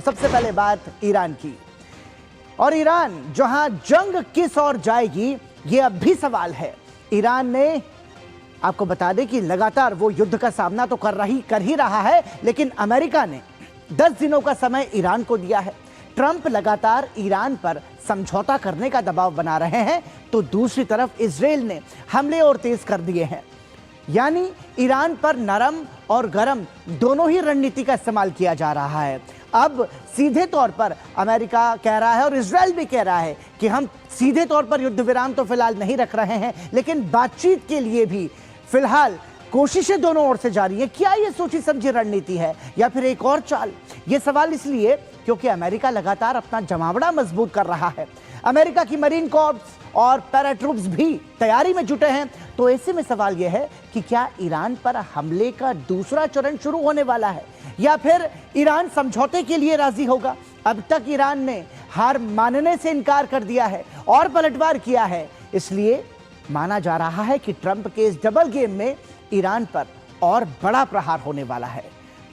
सबसे पहले बात ईरान की। और ईरान जहां जंग किस ओर जाएगी ये अब भी सवाल है। ईरान ने आपको बता दें कि लगातार वो युद्ध का सामना तो कर ही रहा है, लेकिन अमेरिका ने 10 दिनों का समय ईरान को दिया है। ट्रंप लगातार ईरान पर समझौता करने का दबाव बना रहे हैं, तो दूसरी तरफ इजराइल ने हमले और तेज कर दिए हैं। यानी ईरान पर नरम और गरम दोनों ही रणनीति का इस्तेमाल किया जा रहा है। अब सीधे तौर पर अमेरिका कह रहा है और इजराइल भी कह रहा है कि हम सीधे तौर पर युद्ध विराम तो फिलहाल नहीं रख रहे हैं, लेकिन बातचीत के लिए भी फिलहाल कोशिशें दोनों ओर से जारी हैं। क्या ये सोची समझी रणनीति है या फिर एक और चाल? ये सवाल इसलिए क्योंकि अमेरिका लगातार अपना जमावड़ा मजबूत कर रहा है। अमेरिका की मरीन कॉर्प्स और पैराट्रूप्स भी तैयारी में जुटे हैं। तो ऐसे में सवाल यह है कि क्या ईरान पर हमले का दूसरा चरण शुरू होने वाला है या फिर ईरान समझौते के लिए राजी होगा? अब तक ईरान ने हार मानने से इनकार कर दिया है और पलटवार किया है। इसलिए माना जा रहा है कि ट्रंप के इस डबल गेम में ईरान पर और बड़ा प्रहार होने वाला है।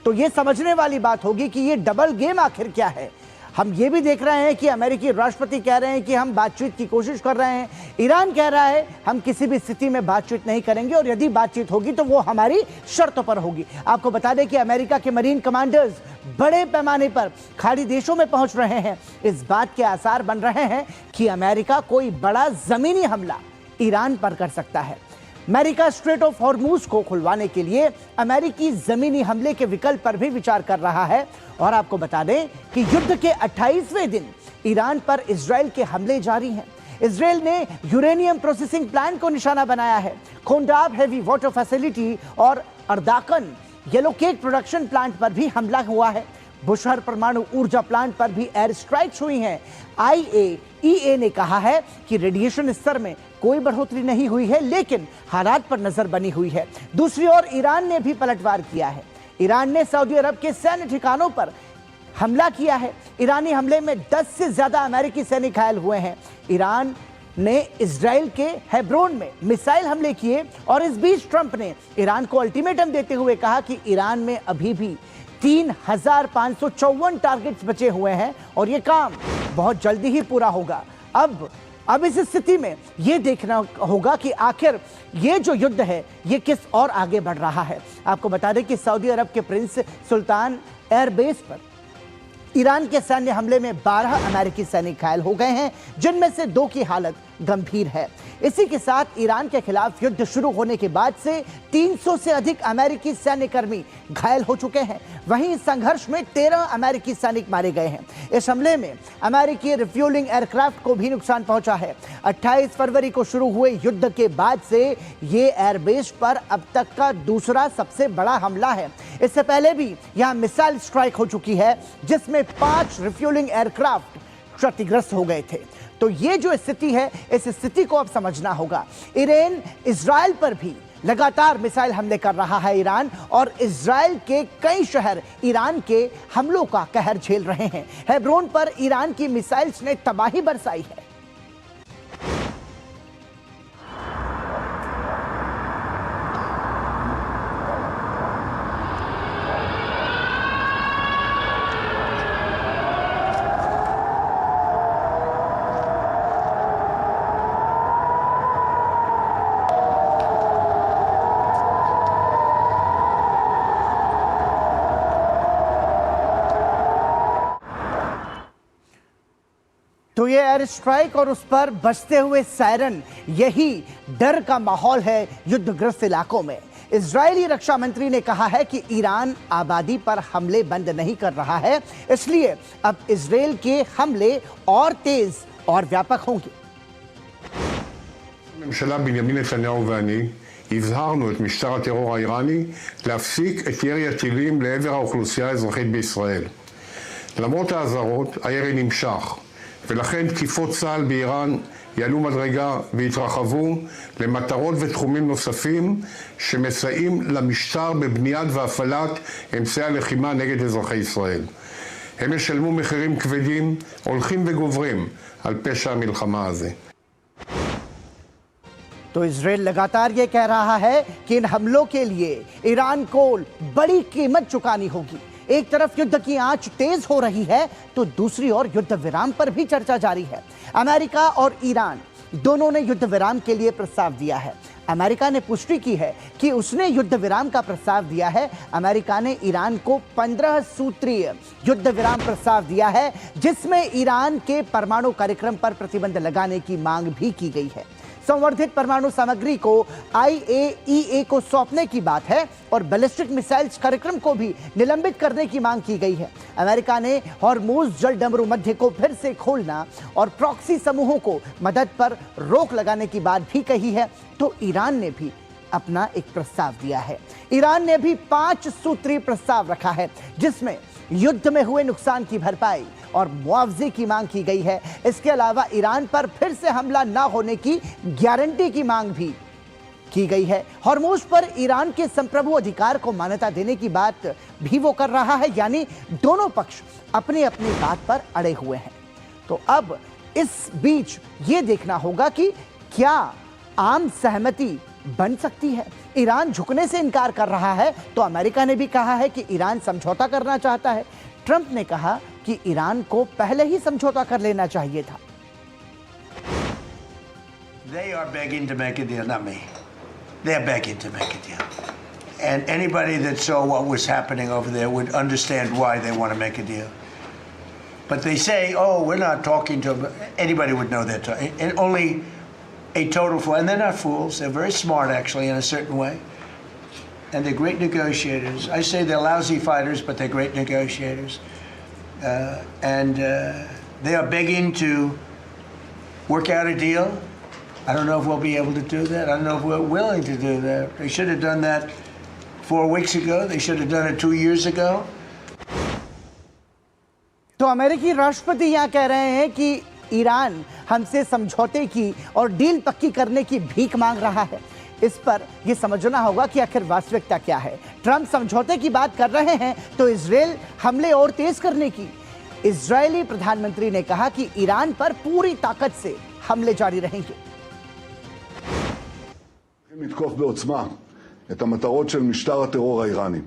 तो यह समझने वाली बात होगी कि यह डबल गेम आखिर क्या है। हम ये भी देख रहे हैं कि अमेरिकी राष्ट्रपति कह रहे हैं कि हम बातचीत की कोशिश कर रहे हैं। ईरान कह रहा है हम किसी भी स्थिति में बातचीत नहीं करेंगे और यदि बातचीत होगी तो वो हमारी शर्तों पर होगी। आपको बता दें कि अमेरिका के मरीन कमांडर्स बड़े पैमाने पर खाड़ी देशों में पहुंच रहे हैं। इस बात के आसार बन रहे हैं कि अमेरिका कोई बड़ा जमीनी हमला ईरान पर कर सकता है। अमेरिका स्ट्रेट ऑफ हॉर्मूज को खुलवाने के लिए अमेरिकी जमीनी हमले के विकल्प पर भी विचार कर रहा है। और आपको बता दें कि युद्ध के 28वें दिन ईरान पर इजराइल के हमले जारी हैं। इजराइल ने यूरेनियम प्रोसेसिंग प्लांट को निशाना बनाया है। खोंडाब हेवी वाटर फैसिलिटी और अर्दाकन येलो केक प्रोडक्शन प्लांट पर भी हमला हुआ है। बुशहर परमाणु ऊर्जा प्लांट पर भी एयर स्ट्राइक्स हुई हैं। IAEA ने कहा है कि रेडिएशन स्तर में कोई बढ़ोतरी नहीं हुई है, लेकिन हालात पर नजर बनी हुई है। दूसरी ओर ईरान ने भी पलटवार किया है। ईरान ने सऊदी अरब के सैन्य ठिकानों पर हमला किया है। ईरानी हमले में 10 से ज्यादा अमेरिकी सैनिक घायल हुए हैं। ईरान ने इजराइल के हेब्रोन में मिसाइल हमले किए और इस बीच ट्रंप ने ईरान को अल्टीमेटम देते हुए कहा कि ईरान में अभी भी 3554 टारगेट्स बचे हुए हैं और यह काम बहुत जल्दी ही पूरा होगा। अब इस स्थिति में यह देखना होगा कि आखिर ये जो युद्ध है ये किस और आगे बढ़ रहा है। आपको बता दें कि सऊदी अरब के प्रिंस सुल्तान एयरबेस पर ईरान के सैन्य हमले में 12 अमेरिकी सैनिक घायल हो गए हैं, जिनमें से 2 की हालत गंभीर है। इसी के साथ ईरान के खिलाफ युद्ध शुरू होने के बाद से 300 से अधिक अमेरिकी सैन्यकर्मी घायल हो चुके हैं। वहीं इस संघर्ष में 13 अमेरिकी सैनिक मारे गए हैं। इस हमले में अमेरिकी रिफ्यूलिंग एयरक्राफ्ट को भी नुकसान पहुंचा है। 28 फरवरी को शुरू हुए युद्ध के बाद से ये एयरबेस पर अब तक का दूसरा सबसे बड़ा हमला है। इससे पहले भी यहां मिसाइल स्ट्राइक हो चुकी है, जिसमें 5 रिफ्यूलिंग एयरक्राफ्ट क्षतिग्रस्त हो गए थे। तो ये जो स्थिति है, इस स्थिति को अब समझना होगा। ईरान इजराइल पर भी लगातार मिसाइल हमले कर रहा है ईरान, और इजराइल के कई शहर ईरान के हमलों का कहर झेल रहे हैं। हेब्रोन पर ईरान की मिसाइल्स ने तबाही बरसाई है। तो ये एयर स्ट्राइक और उस पर बजते हुए सायरन, यही डर का माहौल है युद्धग्रस्त इलाकों में। इजरायली रक्षा मंत्री ने कहा है कि ईरान आबादी पर हमले बंद नहीं कर रहा है, इसलिए अब इजरायल के हमले और तेज और व्यापक होंगे। הממשלה בנימין נתניהו ואני הזהרנו את משטר הטרור האיראני להפסיק את ירי הטילים לעבר האוכלוסייה האזרחית בישראל. למרות האזהרות, הירי נמשך. ולכן תקיפות צה"ל באיראן יעלו מדרגה והתרחבו למטרות ותחומים נוספים שמסייעים למשטר בבניית והפעלת אמצעי הלחימה נגד אזרחי ישראל. הם ישלמו מחירים כבדים, הולכים וגוברים על פשע המלחמה הזה. तो इजराइल लगातार ये कह रहा है कि इन हमलों के लिए ईरान को बड़ी कीमत चुकानी होगी। एक तरफ युद्ध की आंच तेज हो रही है तो दूसरी ओर युद्ध विराम पर भी चर्चा जारी है। अमेरिका और ईरान दोनों ने युद्ध विराम के लिए प्रस्ताव दिया है। अमेरिका ने पुष्टि की है कि उसने युद्ध विराम का प्रस्ताव दिया है। अमेरिका ने ईरान को 15 सूत्रीय युद्ध विराम प्रस्ताव दिया है, जिसमें ईरान के परमाणु कार्यक्रम पर प्रतिबंध लगाने की मांग भी की गई है। संवर्धित परमाणु सामग्री को IAEA को सौंपने की बात है और बैलिस्टिक मिसाइल्स कार्यक्रम को भी निलंबित करने की मांग की गई है। अमेरिका ने हॉर्मुज जल डमरू मध्य को फिर से खोलना और प्रॉक्सी समूहों को मदद पर रोक लगाने की बात भी कही है। तो ईरान ने भी अपना एक प्रस्ताव दिया है। ईरान ने भी 5 सूत्रीय प्रस्ताव रखा है, जिसमें युद्ध में हुए नुकसान की भरपाई और मुआवजे की मांग की गई है। इसके अलावा ईरान पर फिर से हमला न होने की गारंटी की मांग भी की गई है। हॉर्मुज पर ईरान के संप्रभु अधिकार को मान्यता देने की बात भी वो कर रहा है, यानी दोनों पक्ष अपनी अपनी बात पर अड़े हुए हैं। तो अब इस बीच ये देखना होगा कि क्या आम सहमति बन सकती है। ईरान झुकने से इनकार कर रहा है तो अमेरिका ने भी कहा है कि ईरान समझौता करना चाहता है। ट्रंप ने कहा कि ईरान को पहले ही समझौता कर लेना चाहिए था। They are begging to make a deal, not me. They're begging to make a deal. And anybody that saw what was happening over there would understand why they want to make a deal. But they say, oh, we're not talking to them. Anybody would know that. And only a total fool. And they're not fools. They're very smart, actually, in a certain way. And they're great negotiators. I say they're lousy fighters, but they're great negotiators. They are begging to work out a deal. I don't know if we'll be able to do that. I don't know if we're willing to do that. They should have done that 4 weeks ago. They should have done it 2 years ago. तो अमेरिकी राष्ट्रपति यहाँ कह रहे हैं कि Iran हमसे समझौते की और डील पक्की करने की भीख मांग रहा है। इस पर यह समझना होगा कि आखिर वास्तविकता क्या है। ट्रंप समझौते की बात कर रहे हैं तो इजराइल हमले और तेज करने की। इजरायली प्रधानमंत्री ने कहा कि ईरान पर पूरी ताकत से हमले जारी रहेंगे। לתקוף בעוצמה את המטרות של משטר הטרור האיראני.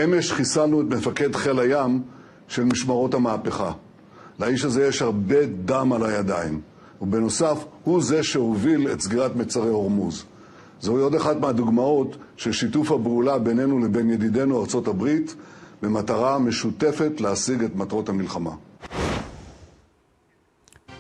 אמש חיסלנו את מפקד חיל הים של משמרות המהפכה. לאיש הזה יש הרבה דם על הידיים, ובנוסף הוא זה שהוביל את סגירת מצרי הורמוז. זוהי עוד אחת מהדוגמאות של שיתוף הפעולה בינינו לבין ידידינו ארצות הברית במטרה משותפת להשיג את מטרות המלחמה.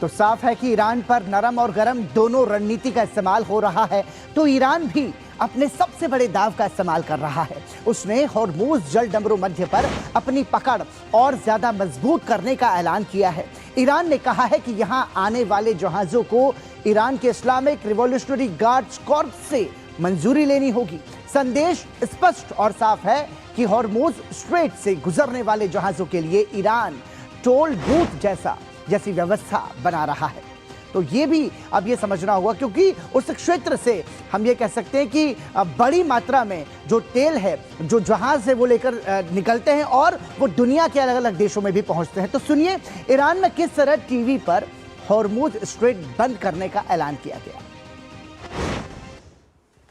तो साफ है कि ईरान पर नरम और गरम दोनों रणनीति का इस्तेमाल हो रहा है। तो ईरान भी अपने सबसे बड़े दाव का इस्तेमाल कर रहा है। उसने हॉर्मुज जल डमरू मध्य पर अपनी पकड़ और ज्यादा मजबूत करने का ऐलान किया है। ईरान ने कहा है कि यहां आने वाले जहाजों को ईरान के इस्लामिक रिवॉल्यूशनरी गार्ड्स कॉर्प्स से मंजूरी लेनी होगी। संदेश स्पष्ट और साफ है कि हॉर्मुज स्ट्रेट से गुजरने वाले जहाजों के लिए ईरान टोल बूथ जैसी व्यवस्था बना रहा है। तो ये भी अब ये समझना होगा, क्योंकि उस क्षेत्र से हम ये कह सकते हैं कि बड़ी मात्रा में जो तेल है, जो जहाज है, वो लेकर निकलते हैं और वो दुनिया के अलग अलग देशों में भी पहुंचते हैं। तो सुनिए ईरान में किस तरह टीवी पर हॉर्मुज स्ट्रेट बंद करने का ऐलान किया गया।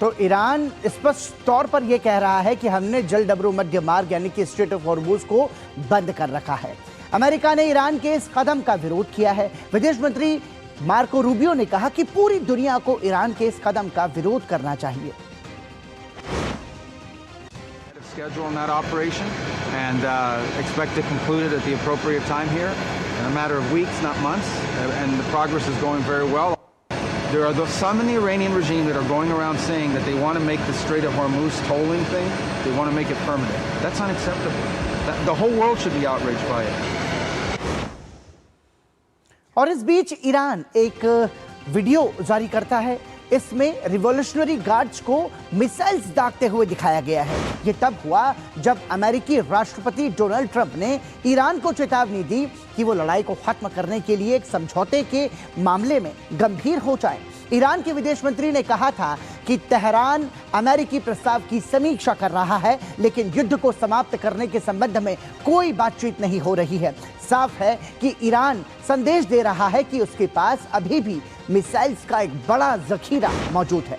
तो ईरान स्पष्ट तौर पर यह कह रहा है कि हमने जल डमरू मध्य मार्ग यानी कि स्ट्रेट ऑफ हॉर्मुज को बंद कर रखा है। अमेरिका ने ईरान के इस कदम का विरोध किया है। विदेश मंत्री मार्को रूबियो ने कहा कि पूरी दुनिया को ईरान के इस कदम का विरोध करना चाहिए। Schedule on that operation and expect to conclude it at the appropriate time here in a matter of weeks, not months, and the progress is going very well. There are some in the Iranian regime that are going around saying that they want to make the Strait of Hormuz tolling thing, they want to make it permanent. That's unacceptable. The whole world should be outraged by it. और इस बीच Iran एक video जारी करता है। इसमें revolutionary guards को missiles दागते हुए दिखाया गया है। ये तब हुआ जब अमेरिकी राष्ट्रपति डोनाल्ड ट्रंप ने ईरान को चेतावनी दी कि वो लड़ाई को खत्म करने के लिए एक समझौते के मामले में गंभीर हो जाए। ईरान के विदेश मंत्री ने कहा था कि तेहरान अमेरिकी प्रस्ताव की समीक्षा कर रहा है, लेकिन युद्ध को समाप्त करने के संबंध में कोई बातचीत नहीं हो रही है। साफ है कि ईरान संदेश दे रहा है कि उसके पास अभी भी मिसाइल्स का एक बड़ा जखीरा मौजूद है।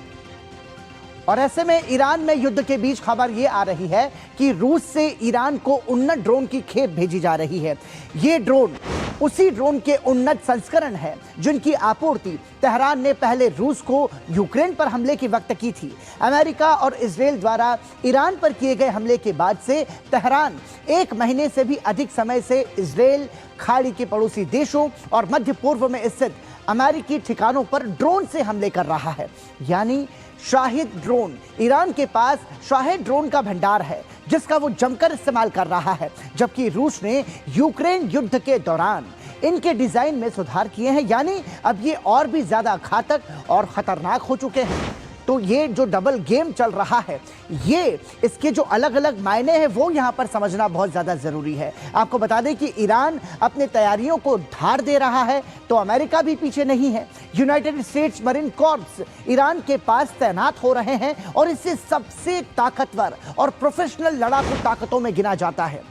और ऐसे में ईरान में युद्ध के बीच खबर ये आ रही है कि रूस से ईरान को उन्नत ड्रोन की खेप भेजी जा रही है। ये ड्रोन उसी ड्रोन के उन्नत संस्करण है जिनकी आपूर्ति तेहरान ने पहले रूस को यूक्रेन पर हमले के वक्त की थी। अमेरिका और इजराइल द्वारा ईरान पर किए गए हमले के बाद से तेहरान 1 महीने से भी अधिक समय से इजराइल, खाड़ी के पड़ोसी देशों और मध्य पूर्व में स्थित अमेरिकी ठिकानों पर ड्रोन से हमले कर रहा है। यानी शाहिद ड्रोन, ईरान के पास शाहिद ड्रोन का भंडार है जिसका वो जमकर इस्तेमाल कर रहा है, जबकि रूस ने यूक्रेन युद्ध के दौरान इनके डिजाइन में सुधार किए हैं। यानी अब ये और भी ज्यादा घातक और खतरनाक हो चुके हैं। तो ये जो डबल गेम चल रहा है, ये इसके जो अलग अलग मायने हैं वो यहाँ पर समझना बहुत ज़्यादा ज़रूरी है। आपको बता दें कि ईरान अपने तैयारियों को धार दे रहा है तो अमेरिका भी पीछे नहीं है। United states marine corps Iran के पास तैनात हो रहे हैं और इसे सबसे ताकतवर और प्रोफेशनल लड़ाकू ताकतों में गिना जाता है।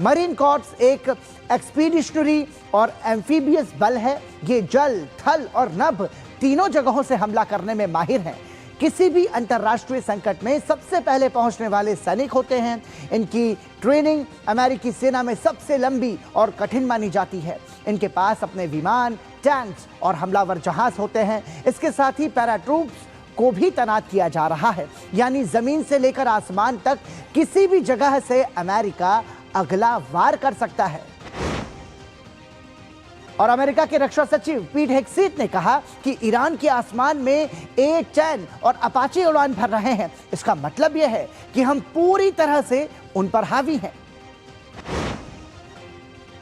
मरीन कॉर्प्स एक एक्सपीडिशनरी और एम्फीबियस बल है। ये जल, थल और नभ तीनों जगहों से हमला करने में माहिर हैं। किसी भी अंतर्राष्ट्रीय संकट में सबसे पहले पहुंचने वाले सैनिक होते हैं। इनकी ट्रेनिंग अमेरिकी सेना में सबसे लंबी और कठिन मानी जाती है। इनके पास अपने विमान, टैंक्स और हमलावर जहाज होते हैं। इसके साथ ही पैराट्रूप्स को भी तैनात किया जा रहा है। यानी जमीन से लेकर आसमान तक किसी भी जगह से अमेरिका अगला वार कर सकता है। और अमेरिका के रक्षा सचिव पीट हेग्सेथ ने कहा कि ईरान के आसमान में A-10 और अपाचे उड़ान भर रहे हैं। इसका मतलब यह है कि हम पूरी तरह से उन पर हावी हैं।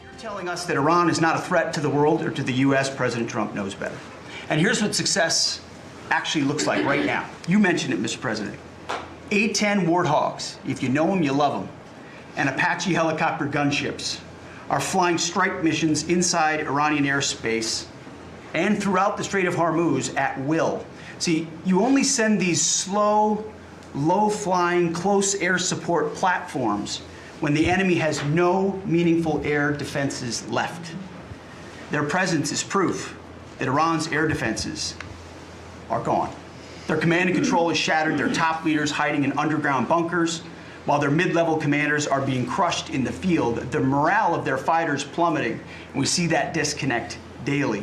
You're telling us that Iran is not a threat to the world or to the US. President Trump knows better. And here's what success actually looks like right now. You mentioned it, Mr. President. A-10 Warthogs, if you know them, you love them, and Apache helicopter gunships are flying strike missions inside Iranian airspace and throughout the Strait of Hormuz at will. See, you only send these slow, low-flying, close air support platforms when the enemy has no meaningful air defenses left. Their presence is proof that Iran's air defenses are gone. Their command and control is shattered, their top leaders hiding in underground bunkers, while their mid-level commanders are being crushed in the field, the morale of their fighters plummeting, and we see that disconnect daily.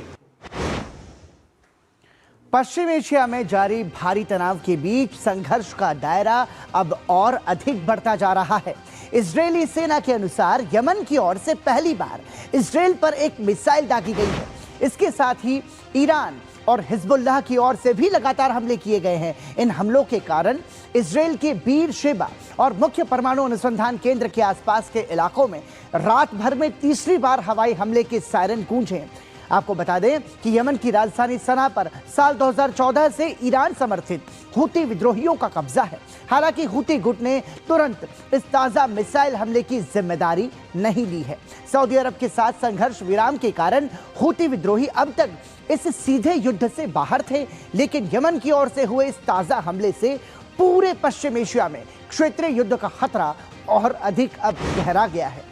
Paschim Asia में जारी भारी तनाव के बीच संघर्ष का दायरा अब और अधिक बढ़ता जा रहा है। इजरायली सेना के अनुसार यमन की ओर से पहली बार इजरायल पर एक मिसाइल दागी गई है। इसके साथ ही ईरान और हिजबुल्लाह की ओर से भी लगातार हमले किए गए हैं। इन हमलों के कारण इजरायल के बीर शेबा और मुख्य परमाणु अनुसंधान केंद्र के आसपास के इलाकों में रात भर में तीसरी बार हवाई हमले के सायरन गूंजे। आपको बता दें कि यमन की राजधानी सना पर साल 2014 से ईरान समर्थित हूती विद्रोहियों का कब्जा है। हालांकि हूती गुट ने तुरंत इस ताज़ा मिसाइल हमले की जिम्मेदारी नहीं ली है। सऊदी अरब के साथ संघर्ष विराम के कारण हूती विद्रोही अब तक इस सीधे युद्ध से बाहर थे, लेकिन यमन की ओर से हुए इस ताज़ा हमले से पूरे पश्चिम एशिया में क्षेत्रीय युद्ध का खतरा और अधिक अब गहरा गया है।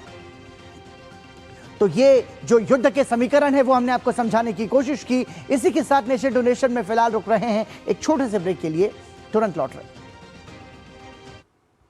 तो ये जो युद्ध के समीकरण है वो हमने आपको समझाने की कोशिश की। इसी के साथ नेशन टू नेशन में फिलहाल रुक रहे हैं एक छोटे से ब्रेक के लिए, तुरंत लौट रहे हैं।